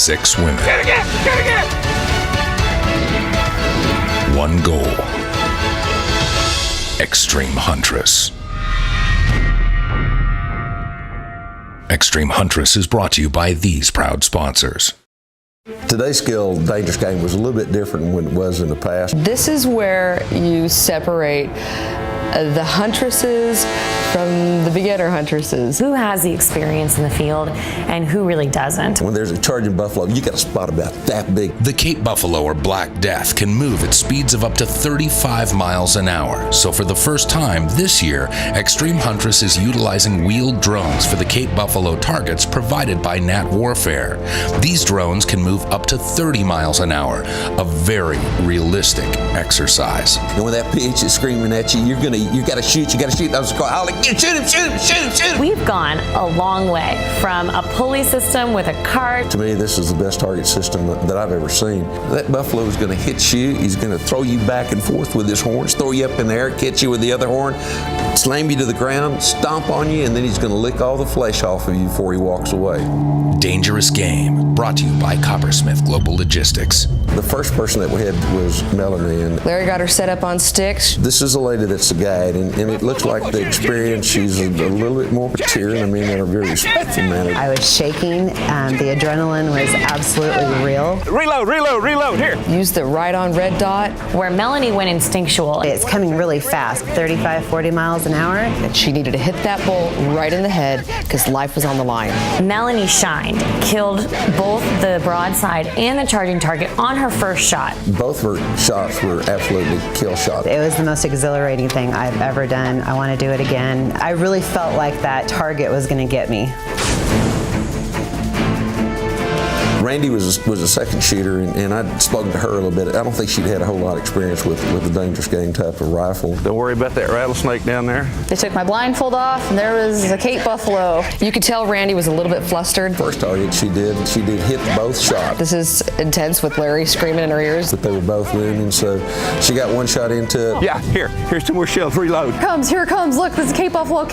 6 women. Gotta get! One goal. Extreme Huntress. Extreme Huntress is brought to you by these proud sponsors. Today's skill dangerous game was a little bit different than it was in the past. This is where you separate the huntresses from the beginner huntresses. Who has the experience in the field and who really doesn't? When there's a charging buffalo, you got a spot about that big. The Cape Buffalo or Black Death can move at speeds of up to 35 miles an hour. So for the first time this year, Extreme Huntress is utilizing wheeled drones for the Cape Buffalo targets provided by Nat Warfare. These drones can move up to 30 miles an hour, a very realistic exercise. And when that pitch is screaming at you, you gotta shoot. I was calling, shoot him. We've gone a long way from a pulley system with a cart. To me, this is the best target system that I've ever seen. That buffalo is gonna hit you. He's gonna throw you back and forth with his horns, throw you up in the air, catch you with the other horn, slam you to the ground, stomp on you, and then he's gonna lick all the flesh off of you before he walks away. Dangerous Game, brought to you by Coppersmith Global Logistics. The first person that we had was Melanie, and Larry got her set up on sticks. this is a lady that's a guide, and it looks like the experience, she's a little bit more mature, and I mean in a very respectful manner. I was shaking, the adrenaline was absolutely real. Reload, here. Used the right on red dot. Where Melanie went instinctual. It's coming really fast, 35, 40 miles an hour. She needed to hit that bull right in the head because life was on the line. Melanie shined, killed both the broadside and the charging target on her first shot. Both her shots were absolutely kill shots. It was the most exhilarating thing I've ever done. I want to do it again. I really felt like that target was going to get me. Randy was a second shooter, and I'd spoken to her a little bit. I don't think she'd had a whole lot of experience with the dangerous game type of rifle. Don't worry about that rattlesnake down there. They took my blindfold off, and there was a Cape Buffalo. You could tell Randy was a little bit flustered. First target she did hit both shots. This is intense with Larry screaming in her ears. But they were both women, so she got one shot into it. Yeah, here's some more shells. Reload. Here it comes. Look, there's a Cape Buffalo.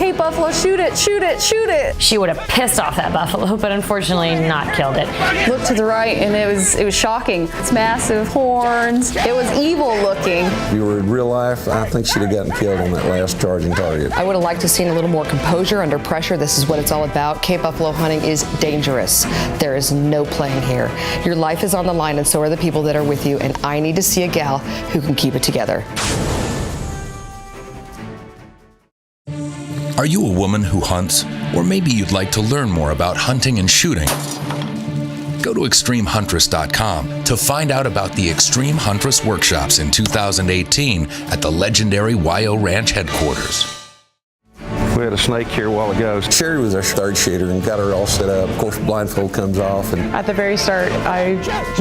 Shoot it. She would have pissed off that buffalo, but unfortunately not killed it. Look to the right, and it was shocking. It's massive horns. It was evil looking. If you were in real life, I think she'd have gotten killed on that last charging target. I would have liked to have seen a little more composure under pressure. This is what it's all about. Cape Buffalo hunting is dangerous. There is no playing here. Your life is on the line, and so are the people that are with you, and I need to see a gal who can keep it together. Are you a woman who hunts? Or maybe you'd like to learn more about hunting and shooting? Go to extremehuntress.com to find out about the Extreme Huntress workshops in 2018 at the legendary Wyo Ranch headquarters. We had a snake here a while ago. Sherry was our third shooter and got her all set up. Of course, blindfold comes off, and At the very start, I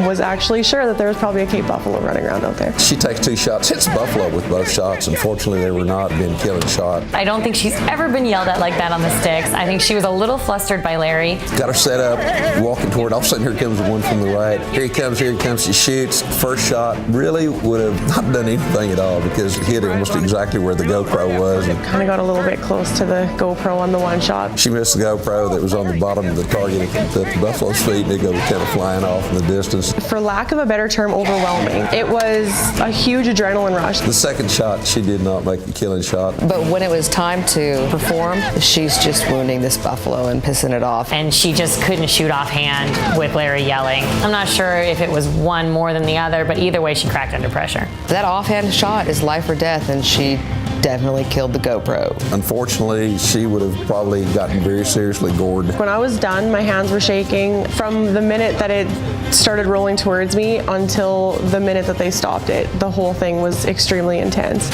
was actually sure that there was probably a Cape Buffalo running around out there. she takes two shots, hits the buffalo with both shots. Unfortunately, they were not being killing shot. I don't think she's ever been yelled at like that on the sticks. I think she was a little flustered by Larry. Got her set up, walking toward. All of a sudden, here comes the one from the right. Here he comes. She shoots. First shot really would have not done anything at all because it hit almost exactly where the GoPro was. And Kind of got a little bit close to the GoPro on the one shot. she missed the GoPro that was on the bottom of the target at the buffalo's feet, and it goes kind of flying off in the distance. For lack of a better term, overwhelming. It was a huge adrenaline rush. The second shot, she did not make the killing shot. But when it was time to perform, she's just wounding this buffalo and pissing it off. And she just couldn't shoot offhand with Larry yelling. I'm not sure if it was one more than the other, but either way, she cracked under pressure. That offhand shot is life or death, and she definitely killed the GoPro. Unfortunately, she would have probably gotten very seriously gored. When I was done, my hands were shaking from the minute that it started rolling towards me until the minute that they stopped it. The whole thing was extremely intense.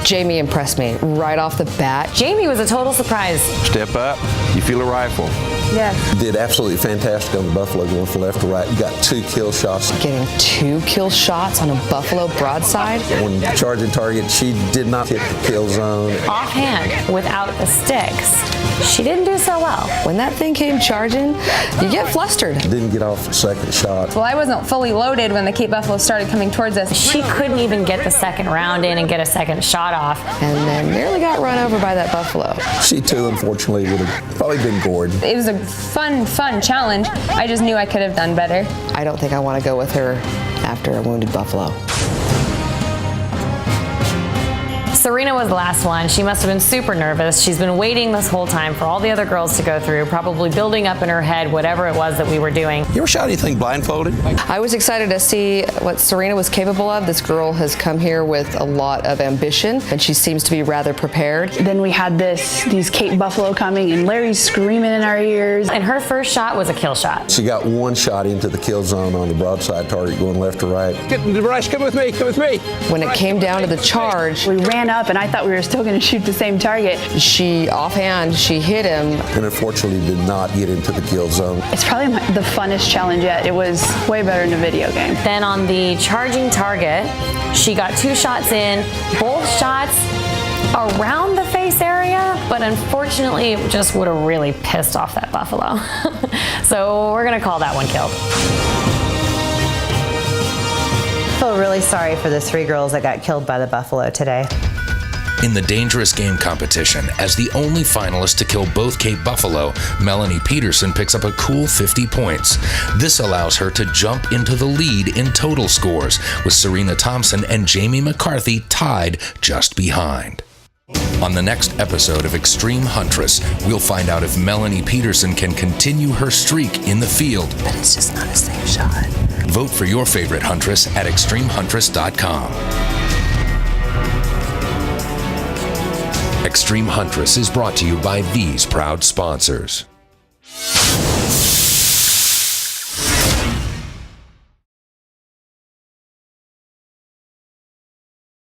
Jamie impressed me right off the bat. Jamie was a total surprise. Step up, you feel a rifle. Yes. Did absolutely fantastic on the buffalo, going from left to right. Got 2 kill shots. Getting 2 kill shots on a buffalo broadside. When charging target, she did not hit the kill zone. Offhand, without the sticks, she didn't do so well. When that thing came charging, you get flustered. Didn't get off the second shot. Well, I wasn't fully loaded when the Cape Buffalo started coming towards us. She couldn't even get the second round in and get a second shot off. and then nearly got run over by that buffalo. She too, unfortunately, would have probably been gored. It was a fun challenge. I just knew I could have done better. I don't think I want to go with her after a wounded buffalo. Serena was the last one. She must have been super nervous. She's been waiting this whole time for all the other girls to go through, probably building up in her head whatever it was that we were doing. You ever shot anything blindfolded? I was excited to see what Serena was capable of. This girl has come here with a lot of ambition, and she seems to be rather prepared. Then we had these Cape Buffalo coming, and Larry's screaming in our ears. And her first shot was a kill shot. She got one shot into the kill zone on the broadside target going left to right. Get in the brush, come with me, come with me. When it came down to the charge, We ran up, and I thought we were still going to shoot the same target. she offhand, she hit him. And unfortunately did not get into the kill zone. It's probably the funnest challenge yet. It was way better than a video game. Then on the charging target, she got 2 shots in, both shots around the face area, but unfortunately it just would have really pissed off that buffalo. So we're gonna call that one killed. I feel really sorry for the 3 girls that got killed by the buffalo today. In the Dangerous Game competition, as the only finalist to kill both Cape Buffalo, Melanie Peterson picks up a cool 50 points. This allows her to jump into the lead in total scores, with Serena Thompson and Jamie McCarthy tied just behind. On the next episode of Extreme Huntress, we'll find out if Melanie Peterson can continue her streak in the field. But it's just not a safe shot. Vote for your favorite Huntress at extremehuntress.com. Extreme Huntress is brought to you by these proud sponsors.